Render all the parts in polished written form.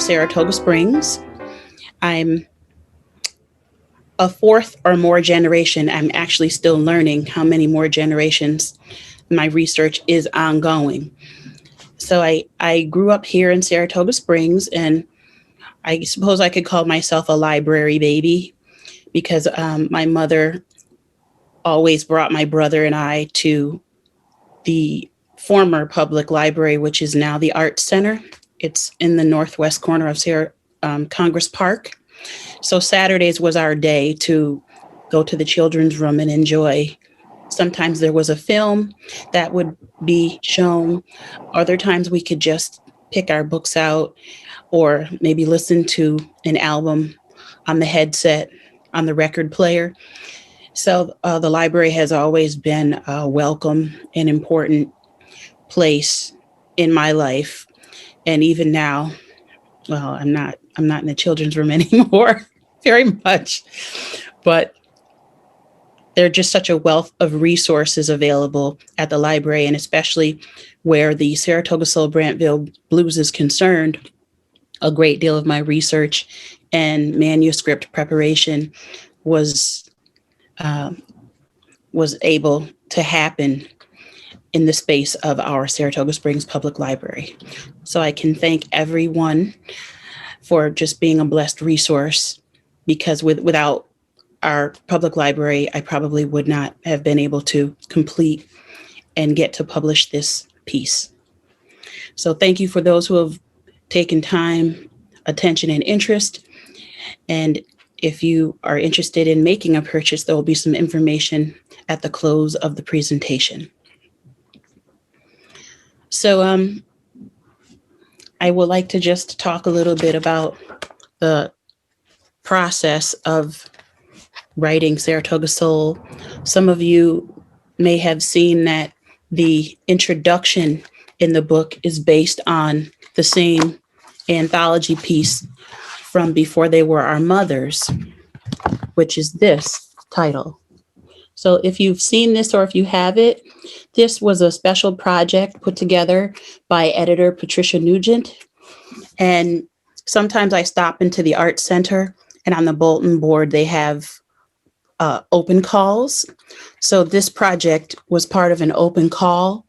of Saratoga Springs. I'm a fourth or more generation. I'm actually still learning how many more generations. My research is ongoing. So I grew up here in Saratoga Springs, and I suppose I could call myself a library baby because my mother always brought my brother and I to the former public library, which is now the Arts Center. It's in the northwest corner of Congress Park. So Saturdays was our day to go to the children's room and enjoy. Sometimes there was a film that would be shown. Other times we could just pick our books out or maybe listen to an album on the headset, on the record player. So the library has always been a welcome and important place in my life. And even now, well, I'm not in the children's room anymore very much, but there's just such a wealth of resources available at the library, and especially where the Saratoga Soul Brandtville Blues is concerned, a great deal of my research and manuscript preparation was able to happen in the space of our Saratoga Springs Public Library. So I can thank everyone for just being a blessed resource, because without our public library, I probably would not have been able to complete and get to publish this piece. So thank you for those who have taken time, attention, and interest. And if you are interested in making a purchase, there will be some information at the close of the presentation. So I would like to just talk a little bit about the process of writing Saratoga Soul. Some of you may have seen that the introduction in the book is based on the same anthology piece from Before They Were Our Mothers, which is this title. So if you've seen this or if you have it, this was a special project put together by editor Patricia Nugent. And sometimes I stop into the Arts Center, and on the bulletin board, they have open calls. So this project was part of an open call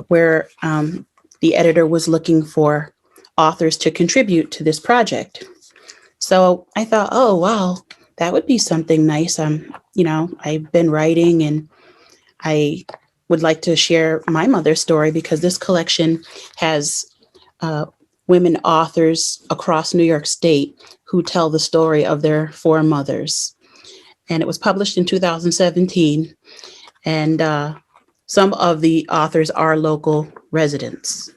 where the editor was looking for authors to contribute to this project. So I thought, oh, wow, that would be something nice. I've been writing, and I would like to share my mother's story, because this collection has women authors across New York State who tell the story of their four mothers. And it was published in 2017. And some of the authors are local residents.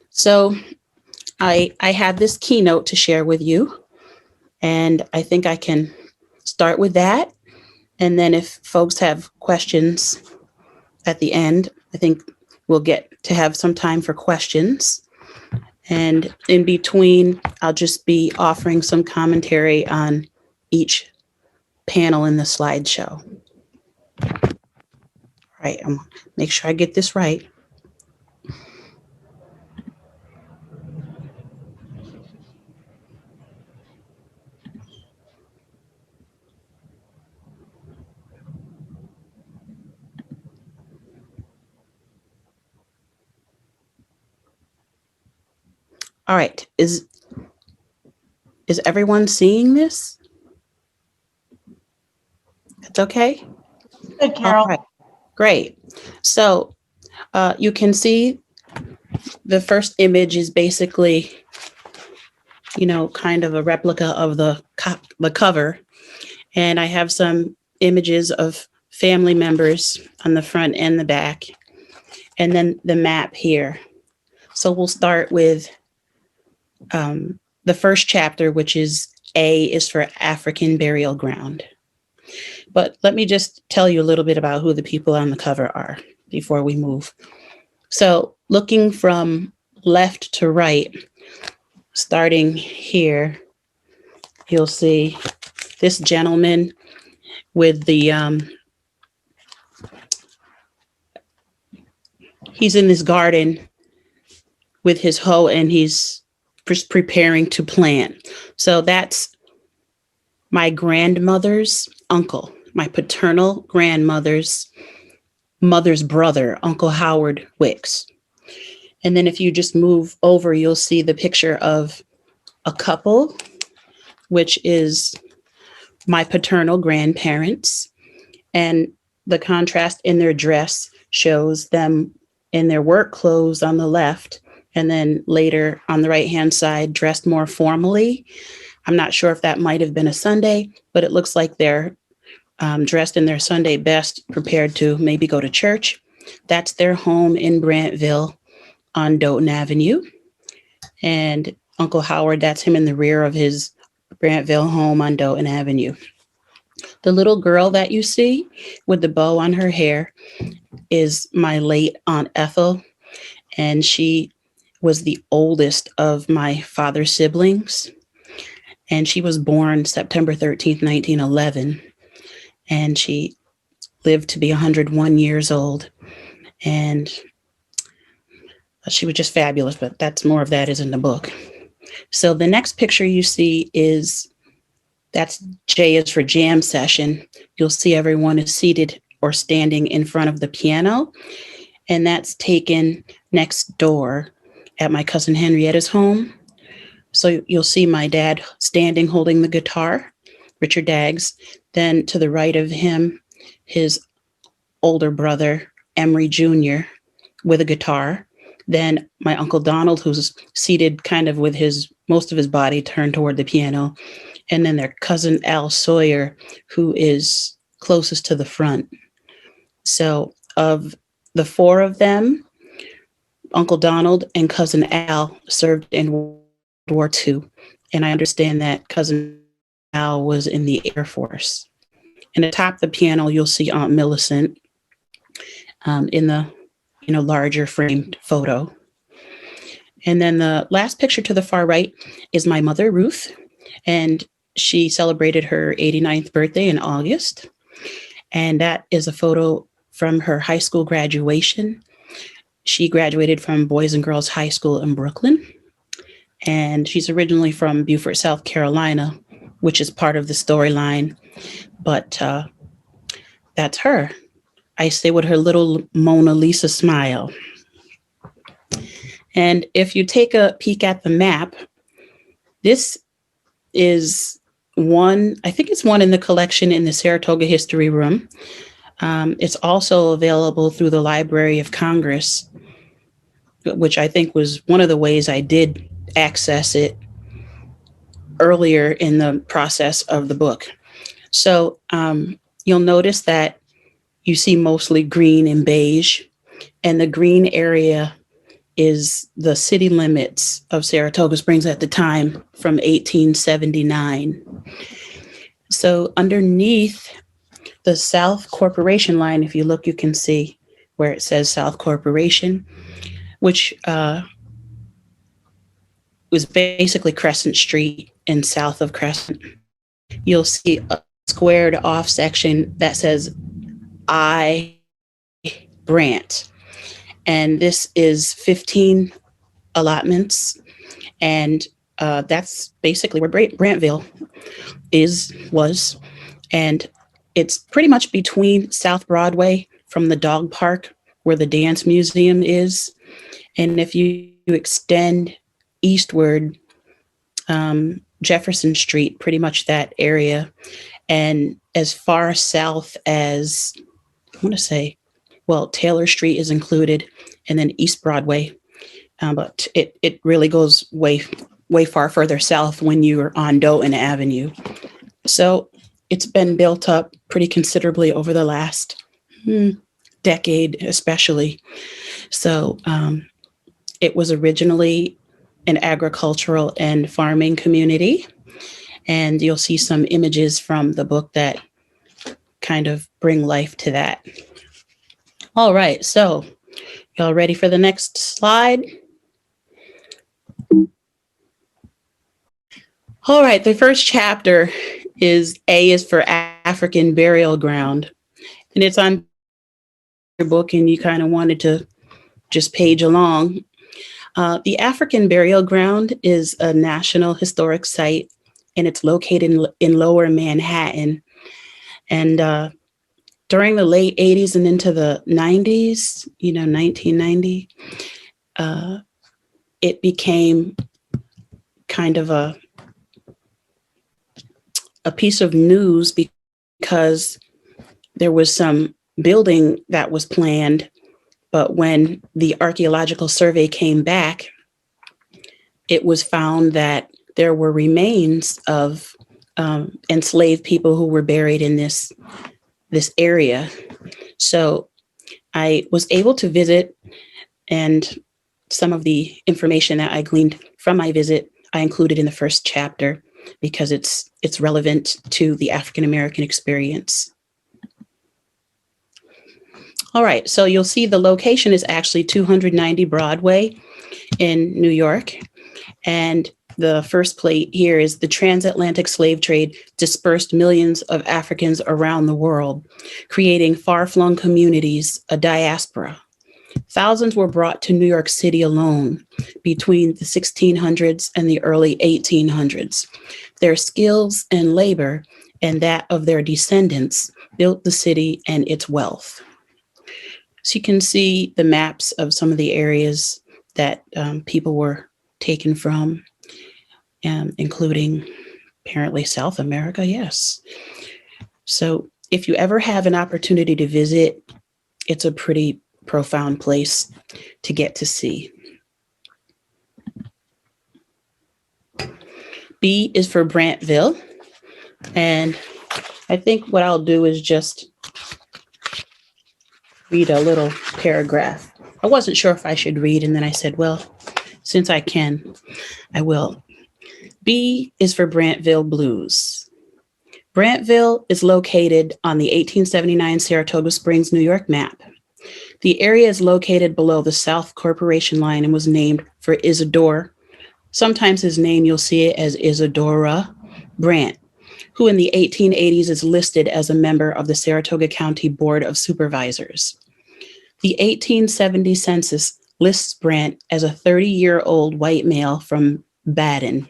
So I have this keynote to share with you, and I think I can start with that. And then if folks have questions at the end, I think we'll get to have some time for questions. And in between, I'll just be offering some commentary on each panel in the slideshow. All right, make sure I get this right. All right, is everyone seeing this? It's okay? Good, Carol. All right, great. So you can see the first image is basically, kind of a replica of the cover. And I have some images of family members on the front and the back, and then the map here. So we'll start with the first chapter, which is A is for African burial ground. But let me just tell you a little bit about who the people on the cover are before we move. So looking from left to right, starting here, you'll see this gentleman with the, he's in this garden with his hoe, and he's preparing to plant. So that's my grandmother's uncle, my paternal grandmother's mother's brother, Uncle Howard Wicks. And then if you just move over, you'll see the picture of a couple, which is my paternal grandparents. And the contrast in their dress shows them in their work clothes on the left, and then later on the right-hand side, dressed more formally. I'm not sure if that might have been a Sunday, but it looks like they're dressed in their Sunday best, prepared to maybe go to church. That's their home in Brandtville on Doughton Avenue. And Uncle Howard, that's him in the rear of his Brandtville home on Doughton Avenue. The little girl that you see with the bow on her hair is my late Aunt Ethel, and she was the oldest of my father's siblings. And she was born September 13th, 1911. And she lived to be 101 years old. And she was just fabulous, but that's more of that is in the book. So the next picture you see that's J is for jam session. You'll see everyone is seated or standing in front of the piano. And that's taken next door at my cousin Henrietta's home. So you'll see my dad standing holding the guitar, Richard Daggs. Then to the right of him, his older brother, Emery Jr., with a guitar. Then my Uncle Donald, who's seated kind of with most of his body turned toward the piano. And then their cousin Al Sawyer, who is closest to the front. So of the four of them, Uncle Donald and cousin Al served in World War II. And I understand that cousin Al was in the Air Force. And atop the piano, you'll see Aunt Millicent in the larger framed photo. And then the last picture to the far right is my mother, Ruth. And she celebrated her 89th birthday in August. And that is a photo from her high school graduation. She graduated from Boys and Girls High School in Brooklyn. And she's originally from Beaufort, South Carolina, which is part of the storyline. But that's her. I say with her little Mona Lisa smile. And if you take a peek at the map, this is one, I think it's one in the collection in the Saratoga History Room. It's also available through the Library of Congress, which I think was one of the ways I did access it earlier in the process of the book. So you'll notice that you see mostly green and beige, and the green area is the city limits of Saratoga Springs at the time from 1879. So underneath the South Corporation line, if you look, you can see where it says South Corporation, which was basically Crescent Street and south of Crescent. You'll see a squared off section that says I Brant. And this is 15 allotments. And that's basically where Brandtville was. And it's pretty much between South Broadway from the dog park where the dance museum is. And if you extend eastward, Jefferson Street, pretty much that area. And as far south as, I want to say, Taylor Street is included, and then East Broadway. But it really goes way far further south when you're on Doughton Avenue. So it's been built up pretty considerably over the last decade, especially. So it was originally an agricultural and farming community. And you'll see some images from the book that kind of bring life to that. All right, so y'all ready for the next slide? All right, the first chapter is A is for African Burial Ground. And it's on your book and you kind of wanted to just page along. The African Burial Ground is a National Historic Site, and it's located in Lower Manhattan. And during the late 80s and into the 90s, 1990, it became kind of a piece of news because there was some building that was planned, but when the archaeological survey came back, it was found that there were remains of enslaved people who were buried in this area. So I was able to visit, and some of the information that I gleaned from my visit, I included in the first chapter because it's relevant to the African American experience. All right, so you'll see the location is actually 290 Broadway in New York. And the first plate here is the transatlantic slave trade dispersed millions of Africans around the world, creating far-flung communities, a diaspora. Thousands were brought to New York City alone between the 1600s and the early 1800s. Their skills and labor and that of their descendants built the city and its wealth. So you can see the maps of some of the areas that people were taken from, including apparently South America, yes. So if you ever have an opportunity to visit, it's a pretty profound place to get to see. B is for Brandtville. And I think what I'll do is just read a little paragraph. I wasn't sure if I should read, and then I said, well, since I can, I will. B is for Brandtville Blues. Brandtville is located on the 1879 Saratoga Springs, New York map. The area is located below the South Corporation line and was named for Isidore. Sometimes his name, you'll see it as Isadora Brandt, who in the 1880s is listed as a member of the Saratoga County Board of Supervisors. The 1870 census lists Brandt as a 30-year-old white male from Baden.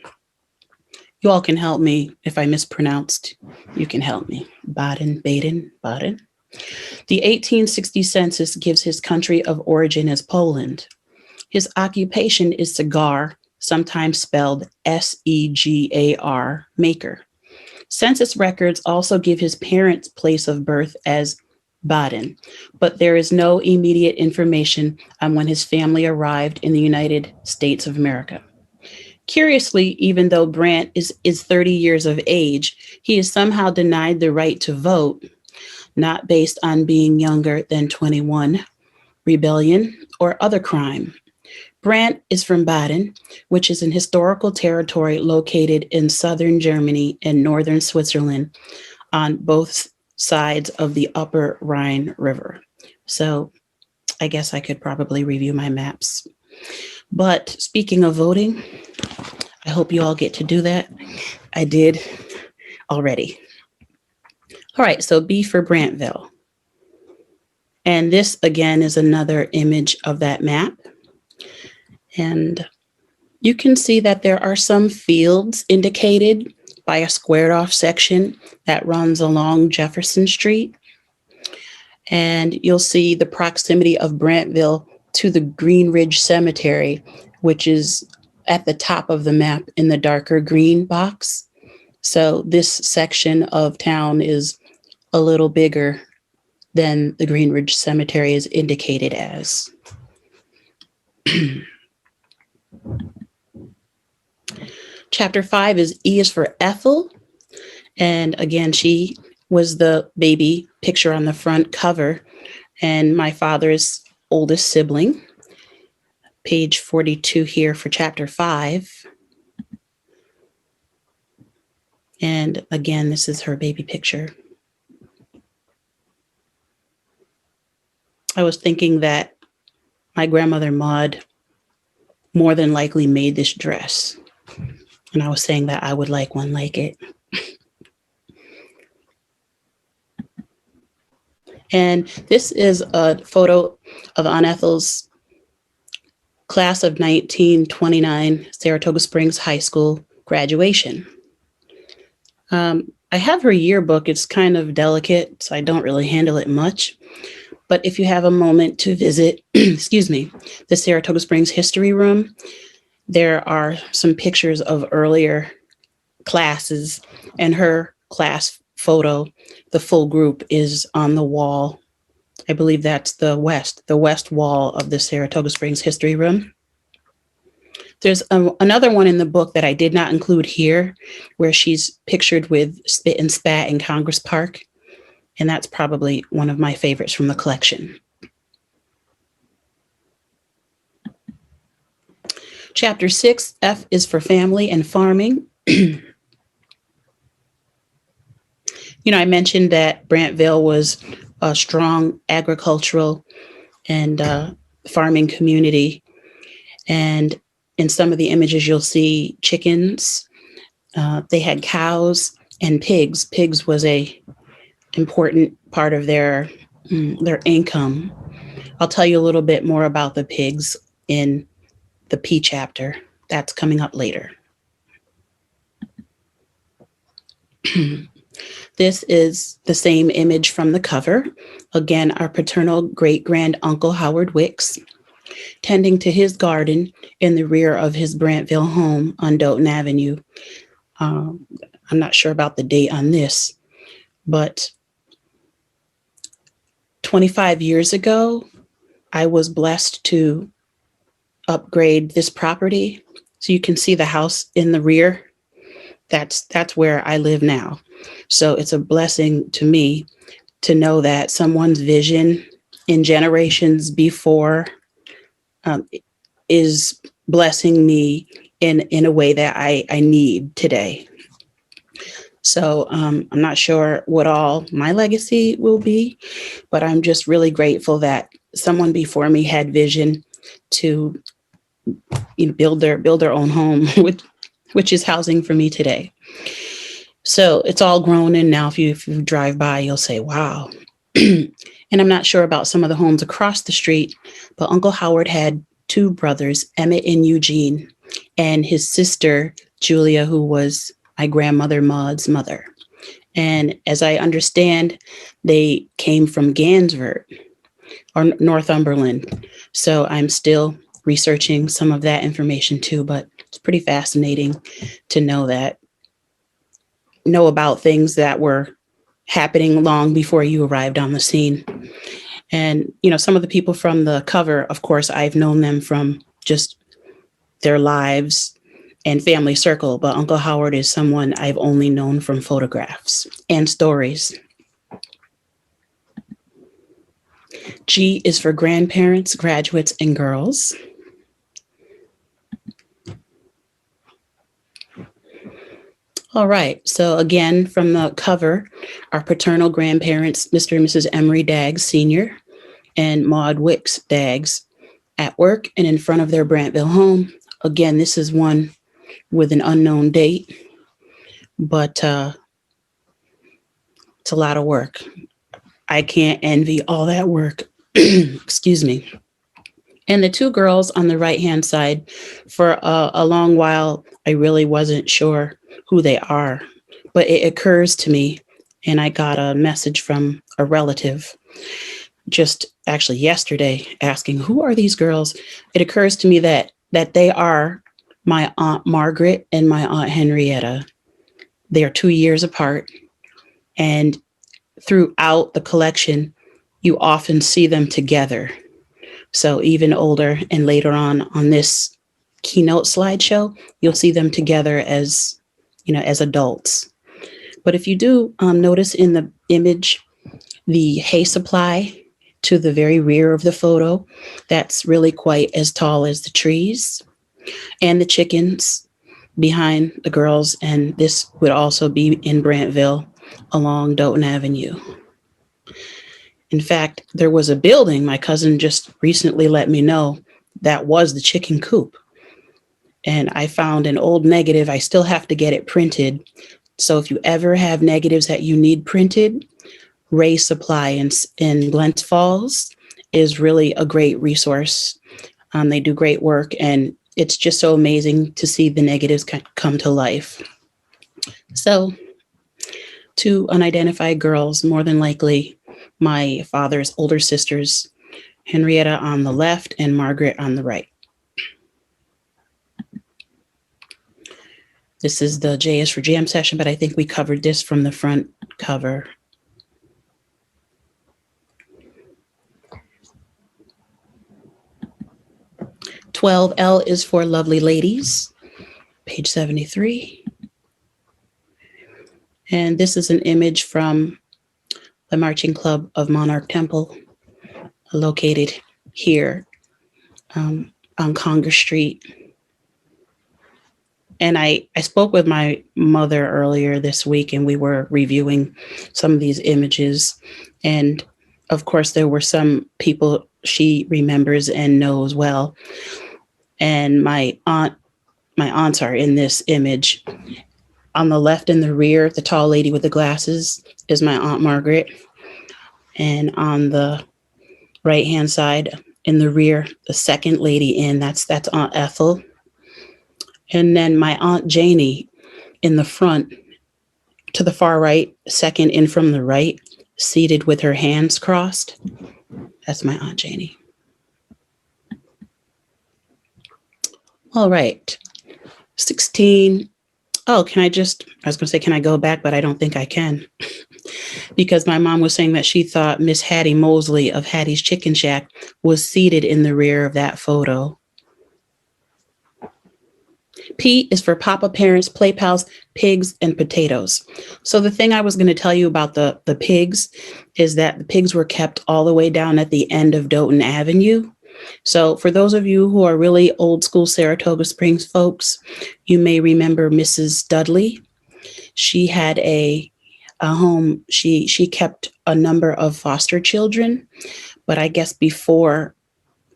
You all can help me if I mispronounced. You can help me. Baden. The 1860 census gives his country of origin as Poland. His occupation is cigar, sometimes spelled S-E-G-A-R, maker. Census records also give his parents' place of birth as Baden, but there is no immediate information on when his family arrived in the United States of America. Curiously, even though Brandt is 30 years of age, he is somehow denied the right to vote, not based on being younger than 21, rebellion, or other crime. Brandt is from Baden, which is an historical territory located in southern Germany and northern Switzerland on both sides of the upper Rhine River. So I guess I could probably review my maps. But speaking of voting, I hope you all get to do that. I did already. All right, so B for Brandtville. And this again is another image of that map. And you can see that there are some fields indicated by a squared off section that runs along Jefferson Street. And you'll see the proximity of Brandtville to the Green Ridge Cemetery, which is at the top of the map in the darker green box. So this section of town is a little bigger than the Green Ridge Cemetery is indicated as. Chapter 5 is E is for Ethel. And again, she was the baby picture on the front cover and my father's oldest sibling. Page 42 here for chapter 5. And again, this is her baby picture. I was thinking that my grandmother Maud more than likely made this dress. And I was saying that I would like one like it. And this is a photo of Aunt Ethel's Class of 1929 Saratoga Springs High School graduation. I have her yearbook. It's kind of delicate, so I don't really handle it much. But if you have a moment to visit, excuse me, the Saratoga Springs History Room, there are some pictures of earlier classes, and her class photo, the full group, is on the wall. I believe that's the west wall of the Saratoga Springs History Room. There's another one in the book that I did not include here, where she's pictured with Spit and Spat in Congress Park. And that's probably one of my favorites from the collection. Chapter 6, F is for family and farming. I mentioned that Brandtville was a strong agricultural and farming community. And in some of the images, you'll see chickens. They had cows and pigs. Pigs was a important part of their income. I'll tell you a little bit more about the pigs in the P chapter. That's coming up later. This is the same image from the cover. Again, our paternal great-grand uncle Howard Wicks, tending to his garden in the rear of his Brandtville home on Doughton Avenue. I'm not sure about the date on this, but 25 years ago, I was blessed to upgrade this property. So you can see the house in the rear. That's where I live now. So it's a blessing to me to know that someone's vision in generations before is blessing me in a way that I need today. So I'm not sure what all my legacy will be, but I'm just really grateful that someone before me had vision to build their own home, which is housing for me today. So it's all grown in now. If you drive by, you'll say, wow. And I'm not sure about some of the homes across the street, but Uncle Howard had two brothers, Emmett and Eugene, and his sister, Julia, who was my grandmother Maud's mother. And as I understand, they came from Gansford or Northumberland. So I'm still researching some of that information too, but it's pretty fascinating to know about things that were happening long before you arrived on the scene. And, some of the people from the cover, of course, I've known them from just their lives and family circle, but Uncle Howard is someone I've only known from photographs and stories. G is for grandparents, graduates, and girls. All right, so again, from the cover, our paternal grandparents, Mr. and Mrs. Emery Daggs Sr. and Maud Wicks Daggs, at work and in front of their Brandtville home. Again, this is one with an unknown date, but it's a lot of work. I can't envy all that work. Excuse me. And the two girls on the right-hand side, for a long while, I really wasn't sure who they are, but it occurs to me, and I got a message from a relative just actually yesterday asking, who are these girls? It occurs to me that they are my Aunt Margaret and my Aunt Henrietta. They are 2 years apart, and throughout the collection, you often see them together. So even older and later on this keynote slideshow, you'll see them together as adults. But if you do notice in the image, the hay supply to the very rear of the photo, that's really quite as tall as the trees, and the chickens behind the girls. And this would also be in Brandtville along Doughton Avenue. In fact, there was a building my cousin just recently let me know that was the chicken coop. And I found an old negative. I still have to get it printed. So if you ever have negatives that you need printed, Ray's Supply in Glens Falls is really a great resource. They do great work, and it's just so amazing to see the negatives come to life. So, two unidentified girls, more than likely my father's older sisters, Henrietta on the left and Margaret on the right. This is the J is for Jam session, but I think we covered this from the front cover. "12L is for Lovely Ladies," page 73. And this is an image from the Marching Club of Monarch Temple, located here on Congress Street. And I spoke with my mother earlier this week, and we were reviewing some of these images. And of course, there were some people she remembers and knows well. And my aunts are in this image. On the left in the rear, the tall lady with the glasses is my Aunt Margaret. And on the right-hand side in the rear, the second lady in, that's Aunt Ethel. And then my Aunt Janie in the front, to the far right, second in from the right, seated with her hands crossed. That's my Aunt Janie. All right, 16. Oh, can I was going to say, can I go back? But I don't think I can. Because my mom was saying that she thought Miss Hattie Mosley of Hattie's Chicken Shack was seated in the rear of that photo. P is for Papa Parents, Play Pals, Pigs, and Potatoes. So the thing I was going to tell you about the pigs is that the pigs were kept all the way down at the end of Doughton Avenue. So for those of you who are really old school Saratoga Springs folks, you may remember Mrs. Dudley. She had a home. She kept a number of foster children, but I guess before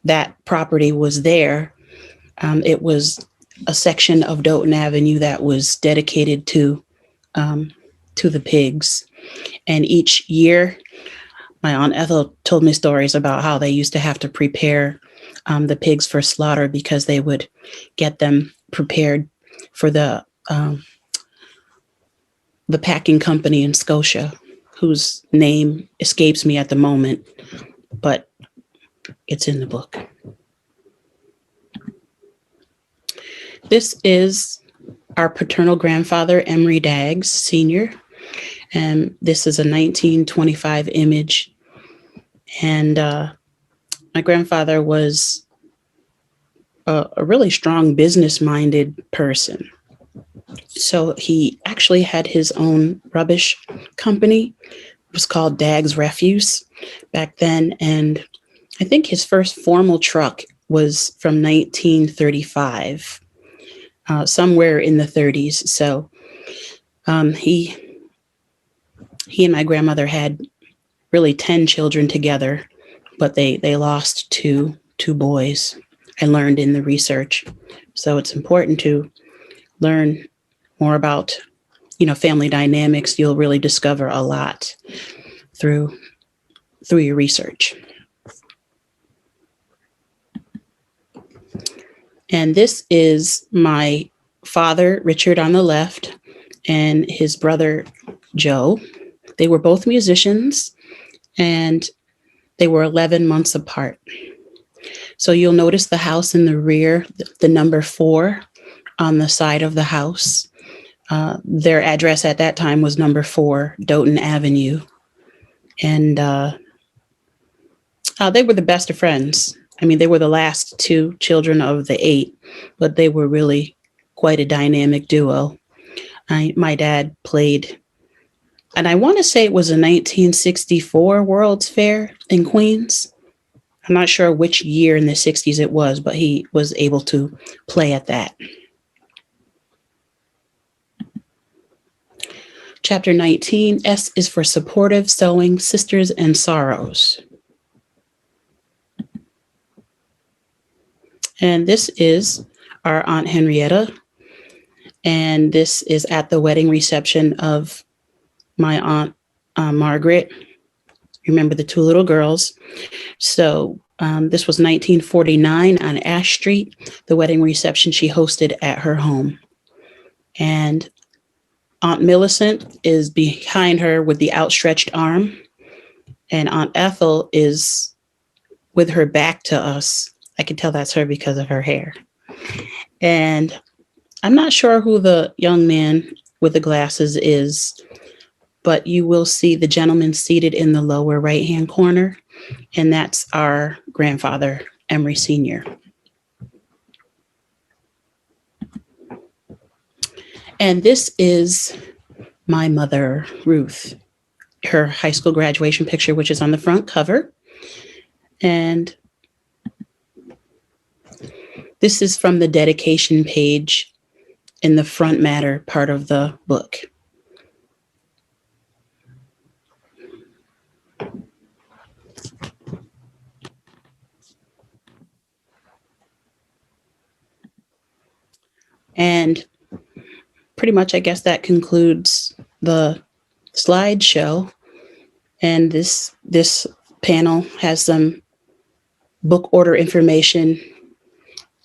that property was there, it was a section of Doughton Avenue that was dedicated to the pigs. And each year, my Aunt Ethel told me stories about how they used to have to prepare the pigs for slaughter because they would get them prepared for the packing company in Scotia, whose name escapes me at the moment, but it's in the book. This is our paternal grandfather, Emery Daggs, Sr., and this is a 1925 image. And my grandfather was a really strong business-minded person. So he actually had his own rubbish company. It was called Daggs Refuse back then. And I think his first formal truck was from 1935. Somewhere in the 30s. So he and my grandmother had really 10 children together, but they lost two boys, I learned in the research. So it's important to learn more about, family dynamics. You'll really discover a lot through your research. And this is my father, Richard, on the left, and his brother, Joe. They were both musicians, and they were 11 months apart. So you'll notice the house in the rear, the number 4 on the side of the house. Their address at that time was number 4, Doughton Avenue. And they were the best of friends. I mean, they were the last 2 children of the 8, but they were really quite a dynamic duo. My dad played, and I want to say it was a 1964 World's Fair in Queens. I'm not sure which year in the 60s it was, but he was able to play at that. Chapter 19, S is for Supportive Sewing, Sisters and Sorrows. And this is our Aunt Henrietta. And this is at the wedding reception of my Aunt Margaret. Remember the 2 little girls. So This was 1949 on Ash Street, the wedding reception she hosted at her home. And Aunt Millicent is behind her with the outstretched arm. And Aunt Ethel is with her back to us. I can tell that's her because of her hair. And I'm not sure who the young man with the glasses is, but you will see the gentleman seated in the lower right-hand corner. And that's our grandfather, Emery Sr. And this is my mother, Ruth, her high school graduation picture, which is on the front cover. And this is from the dedication page in the front matter part of the book. And pretty much, I guess that concludes the slideshow. And this panel has some book order information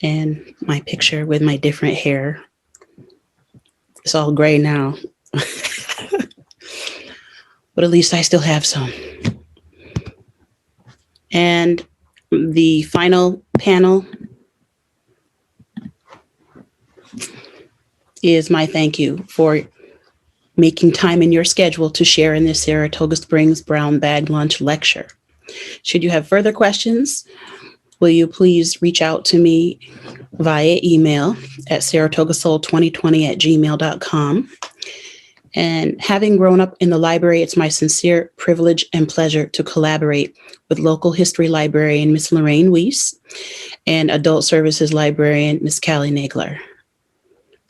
and my picture with my different hair. It's all gray now, but at least I still have some. And the final panel is my thank you for making time in your schedule to share in this Saratoga Springs Brown Bag Lunch lecture. Should you have further questions, will you please reach out to me via email at saratogasoul2020@gmail.com. And having grown up in the library, it's my sincere privilege and pleasure to collaborate with local history librarian Miss Lorraine Weiss and adult services librarian Miss Callie Nagler.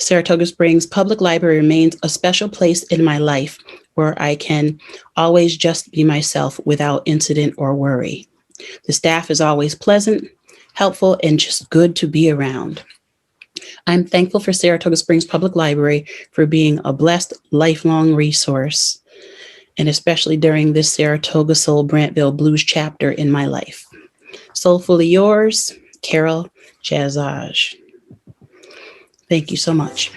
Saratoga Springs Public Library remains a special place in my life where I can always just be myself without incident or worry. The staff is always pleasant, helpful, and just good to be around. I'm thankful for Saratoga Springs Public Library for being a blessed lifelong resource, and especially during this Saratoga Soul Brandtville Blues chapter in my life. Soulfully yours, Carol Jazage. Thank you so much.